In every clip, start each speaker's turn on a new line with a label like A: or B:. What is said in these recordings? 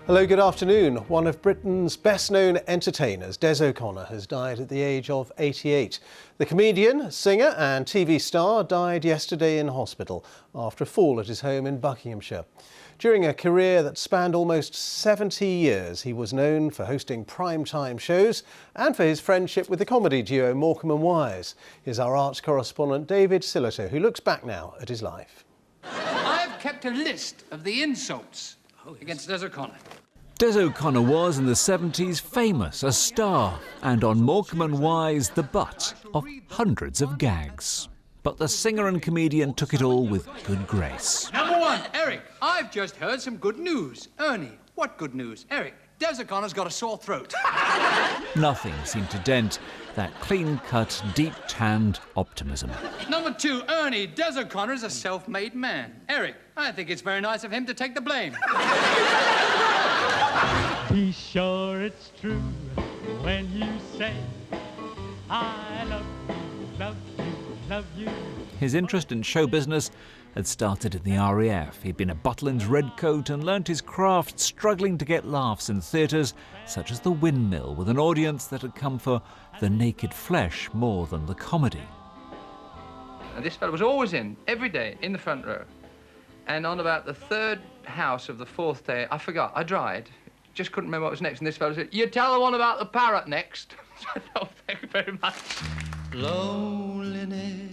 A: Hello, good afternoon. One of Britain's best-known entertainers, Des O'Connor, has died at the age of 88. The comedian, singer and TV star died yesterday in hospital after a fall at his home in Buckinghamshire. During a career that spanned almost 70 years, he was known for hosting prime-time shows and for his friendship with the comedy duo Morecambe and Wise. Here's our arts correspondent David Sillito, who looks back now at his life.
B: I've kept a list of the insults against Des O'Connor.
C: Des O'Connor was in the 70s famous, a star, and on Morecambe and Wise the butt of hundreds of gags. But the singer and comedian took it all with good grace.
B: Number one, Eric, I've just heard some good news. Ernie, what good news? Eric, Des O'Connor's got a sore throat.
C: Nothing seemed to dent that clean-cut, deep-tanned optimism.
B: Number two, Ernie, Des O'Connor is a self-made man. Eric, I think it's very nice of him to take the blame.
D: Be sure it's true when you say, I love you, love you, love you.
C: His interest in show business had started in the RAF. He'd been a Butlins redcoat and learnt his craft struggling to get laughs in theatres such as The Windmill, with an audience that had come for the naked flesh more than the comedy.
B: And this fellow was always in, every day, in the front row. And on about the third house of the fourth day, I forgot, I dried. Just couldn't remember what was next, and this fellow said, you tell the one about the parrot next. So I thought, thank you very much. Loneliness,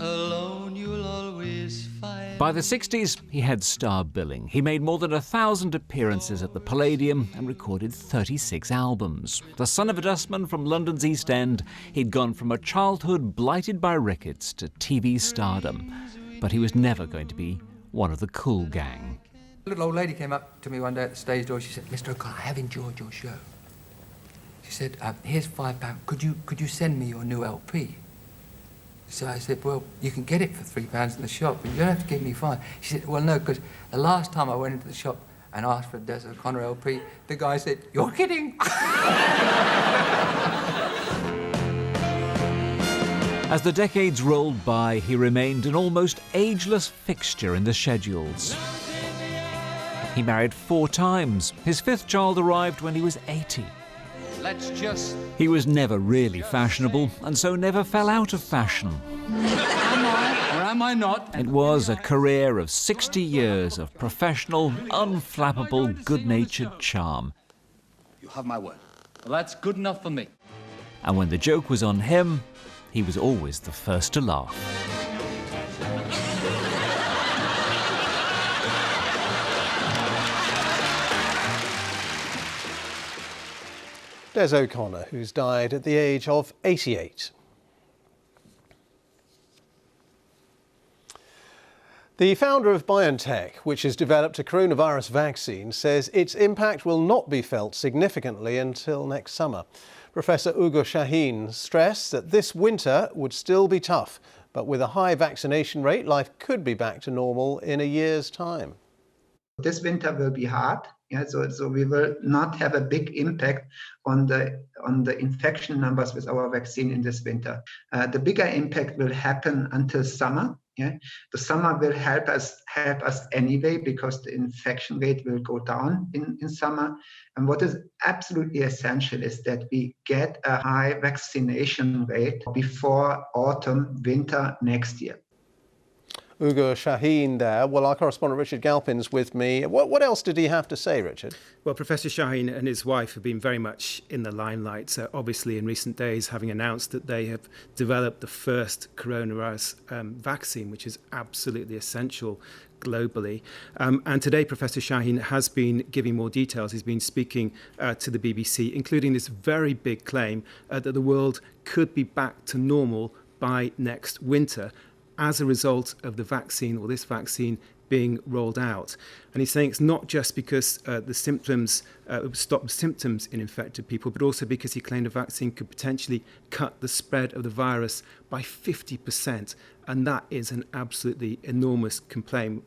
B: alone you'll always find.
C: By the 60s, he had star billing. He made more than 1,000 appearances at the Palladium and recorded 36 albums. The son of a dustman from London's East End, he'd gone from a childhood blighted by rickets to TV stardom. But he was never going to be one of the cool gang.
E: A little old lady came up to me one day at the stage door. She said, Mr. O'Connor, I have enjoyed your show. She said, here's £5. Could you send me your new LP? So I said, well, you can get it for £3 in the shop, but you don't have to give me £5. She said, well, no, because the last time I went into the shop and asked for a Des O'Connor LP, the guy said, you're kidding.
C: As the decades rolled by, he remained an almost ageless fixture in the schedules. He married 4 times. His 5th child arrived when he was 80. He was never really fashionable, and so never fell out of fashion.
B: Am I, or am I not?
C: It was a career of 60 years of professional, unflappable, good-natured charm.
B: You have my word. Well, that's good enough for me.
C: And when the joke was on him, he was always the first to laugh.
A: Des O'Connor, who's died at the age of 88. The founder of BioNTech, which has developed a coronavirus vaccine, says its impact will not be felt significantly until next summer. Professor Ugo Shaheen stressed that this winter would still be tough, but with a high vaccination rate, life could be back to normal in a year's time.
F: This winter will be hard. Yeah, so we will not have a big impact on the infection numbers with our vaccine in this winter. The bigger impact will happen until summer. Yeah, the summer will help us anyway because the infection rate will go down in summer. And what is absolutely essential is that we get a high vaccination rate before autumn, winter next year.
A: Ugo Shaheen there. Well, our correspondent Richard Galpin's with me. What else did he have to say, Richard?
G: Well, Professor Shaheen and his wife have been very much in the limelight, obviously in recent days, having announced that they have developed the first coronavirus vaccine, which is absolutely essential globally. And today, Professor Shaheen has been giving more details. He's been speaking to the BBC, including this very big claim that the world could be back to normal by next winter, as a result of the vaccine, or this vaccine, being rolled out. And he's saying it's not just because the symptoms stop symptoms in infected people, but also because he claimed a vaccine could potentially cut the spread of the virus by 50%. And that is an absolutely enormous claim,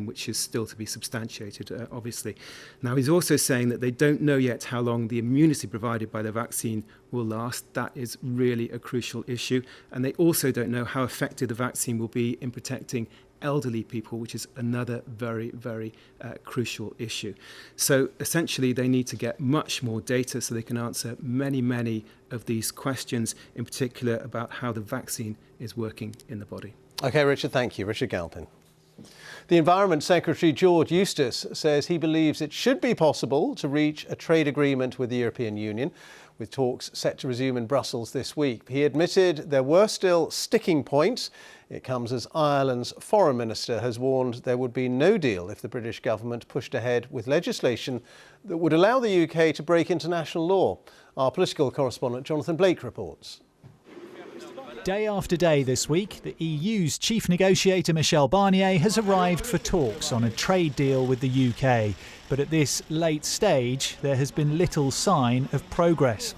G: which is still to be substantiated, obviously. Now, he's also saying that they don't know yet how long the immunity provided by the vaccine will last. That is really a crucial issue. And they also don't know how effective the vaccine will be in protecting elderly people, which is another very, very crucial issue. So essentially, they need to get much more data so they can answer many of these questions, in particular about how the vaccine is working in the body.
A: OK, Richard, thank you. Richard Galpin. The Environment Secretary George Eustice says he believes it should be possible to reach a trade agreement with the European Union, with talks set to resume in Brussels this week. He admitted there were still sticking points. It comes as Ireland's Foreign Minister has warned there would be no deal if the British government pushed ahead with legislation that would allow the UK to break international law. Our political correspondent Jonathan Blake reports.
H: Day after day this week, the EU's chief negotiator Michel Barnier has arrived for talks on a trade deal with the UK. But at this late stage, there has been little sign of progress.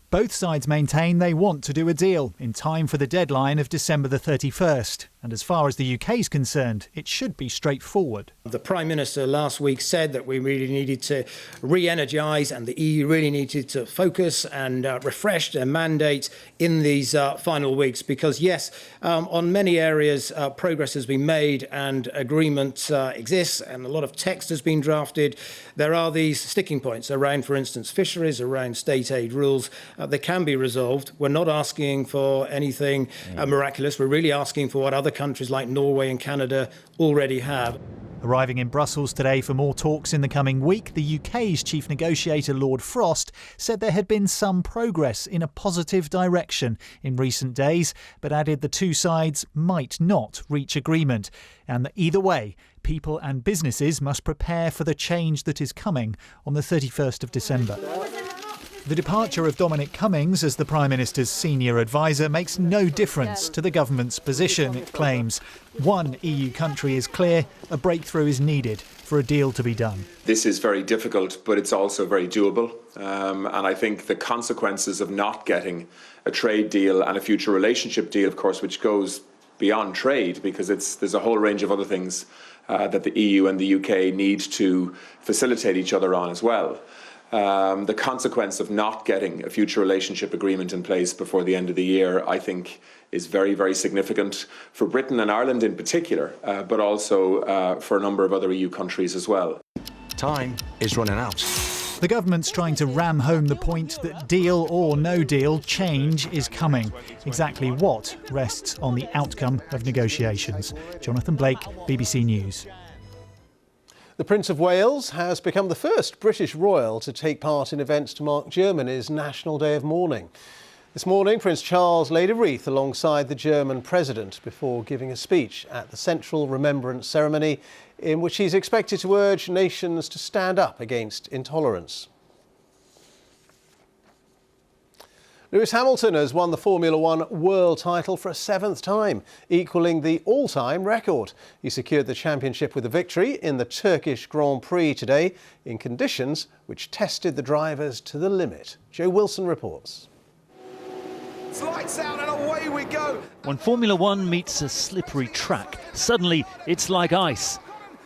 H: Both sides maintain they want to do a deal in time for the deadline of December the 31st. And as far as the UK is concerned, it should be straightforward.
I: The Prime Minister last week said that we really needed to re-energise and the EU really needed to focus and refresh their mandate in these final weeks because, yes, on many areas progress has been made and agreement exists and a lot of text has been drafted. There are these sticking points around, for instance, fisheries, around state aid rules. They can be resolved. We're not asking for anything miraculous. We're really asking for what other countries like Norway and Canada already have.
H: Arriving in Brussels today for more talks in the coming week, the UK's chief negotiator Lord Frost said there had been some progress in a positive direction in recent days, but added the two sides might not reach agreement, and that either way, people and businesses must prepare for the change that is coming on the 31st of December. The departure of Dominic Cummings as the Prime Minister's senior advisor makes no difference to the government's position, it claims. One EU country is clear, a breakthrough is needed for a deal to be done.
J: This is very difficult, but it's also very doable. And I think the consequences of not getting a trade deal and a future relationship deal, of course, which goes beyond trade, because there's a whole range of other things that the EU and the UK need to facilitate each other on as well. The consequence of not getting a future relationship agreement in place before the end of the year, I think, is very, very significant for Britain and Ireland in particular, but also for a number of other EU countries as well.
K: Time is running out.
H: The government's trying to ram home the point that deal or no deal, change is coming. Exactly what rests on the outcome of negotiations. Jonathan Blake, BBC News.
A: The Prince of Wales has become the first British royal to take part in events to mark Germany's National Day of Mourning. This morning, Prince Charles laid a wreath alongside the German president before giving a speech at the Central Remembrance Ceremony, in which he's expected to urge nations to stand up against intolerance. Lewis Hamilton has won the Formula One world title for a seventh time, equalling the all-time record. He secured the championship with a victory in the Turkish Grand Prix today in conditions which tested the drivers to the limit. Joe Wilson reports.
L: It's lights out and away we go.
M: When Formula One meets a slippery track, suddenly it's like ice.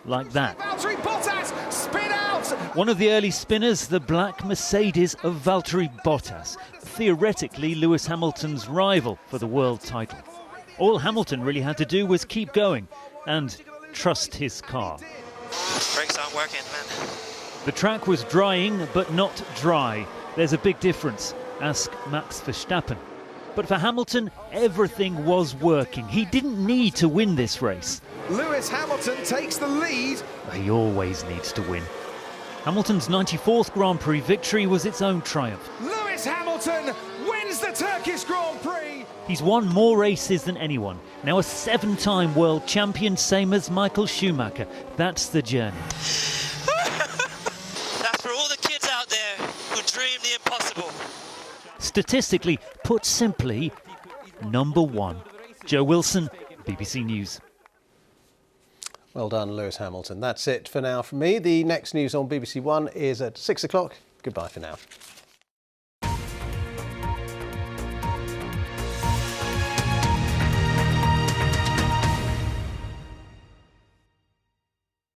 M: Like that.
L: Valtteri Bottas, spin out!
M: One of the early spinners, the black Mercedes of Valtteri Bottas, theoretically Lewis Hamilton's rival for the world title. All Hamilton really had to do was keep going and trust his car.
N: Brakes aren't working, man.
M: The track was drying, but not dry. There's a big difference. Ask Max Verstappen. But for Hamilton, everything was working. He didn't need to win this race.
L: Lewis Hamilton takes the lead.
M: He always needs to win. Hamilton's 94th Grand Prix victory was its own triumph.
L: Lewis Hamilton wins the Turkish Grand Prix.
M: He's won more races than anyone. Now a 7-time world champion, same as Michael Schumacher. That's the journey.
N: That's for all the kids out there who dream the impossible.
M: Statistically, put simply, number one. Joe Wilson, BBC News.
A: Well done, Lewis Hamilton. That's it for now from me. The next news on BBC One is at 6 o'clock. Goodbye for now.